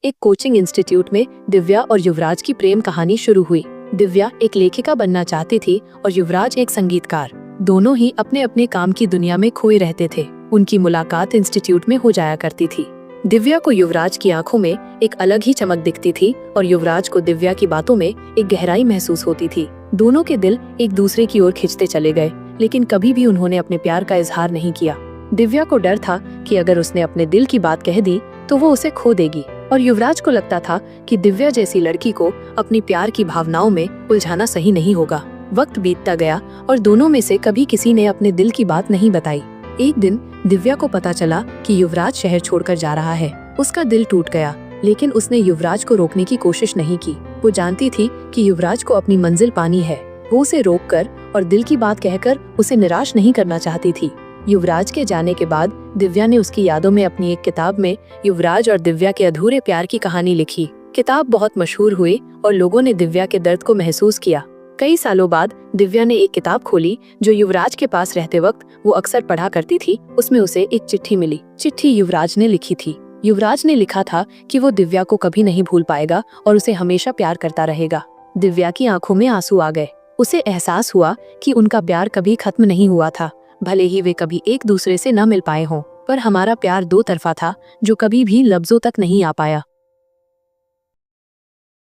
एक coaching institute में दिव्या और युवराज की प्रेम कहानी शुरू हुई। दिव्या एक लेखिका बनना चाहती थी और युवराज एक संगीतकार। दोनों ही अपने अपने काम की दुनिया में खोए रहते थे। उनकी मुलाकात इंस्टीट्यूट में हो जाया करती थी। दिव्या को युवराज की आंखों में एक अलग ही चमक दिखती थी और युवराज को दिव्या की बातों में एक गहराई महसूस होती थी। दोनों के दिल एक दूसरे की ओर खिंचते चले गए, लेकिन कभी भी उन्होंने अपने प्यार का इजहार नहीं किया। दिव्या को डर था कि अगर उसने अपने दिल की बात कह दी तो वो उसे खो देगी, और युवराज को लगता था कि दिव्या जैसी लड़की को अपनी प्यार की भावनाओं में उलझाना सही नहीं होगा। वक्त बीतता गया और दोनों में से कभी किसी ने अपने दिल की बात नहीं बताई। एक दिन दिव्या को पता चला कि युवराज शहर छोड़कर जा रहा है। उसका दिल टूट गया, लेकिन उसने युवराज को रोकने की कोशिश नहीं की। वो जानती थी कि युवराज को अपनी मंजिल पानी है। वो उसे रोककर और दिल की बात कहकर उसे निराश नहीं करना चाहती थी। युवराज के जाने के बाद दिव्या ने उसकी यादों में अपनी एक किताब में युवराज और दिव्या के अधूरे प्यार की कहानी लिखी। किताब बहुत मशहूर हुई और लोगों ने दिव्या के दर्द को महसूस किया। कई सालों बाद दिव्या ने एक किताब खोली जो युवराज के पास रहते वक्त वो अक्सर पढ़ा करती थी। उसमें उसे एक चिट्ठी मिली। चिट्ठी युवराज ने लिखी थी। युवराज ने लिखा था कि वो दिव्या को कभी नहीं भूल पाएगा और उसे हमेशा प्यार करता रहेगा। दिव्या की आंखों में आंसू आ गए। उसे एहसास हुआ कि उनका प्यार कभी खत्म नहीं हुआ था। भले ही वे कभी एक दूसरे से न मिल पाए हों, पर हमारा प्यार दो तरफा था जो कभी भी लफ्जों तक नहीं आ पाया।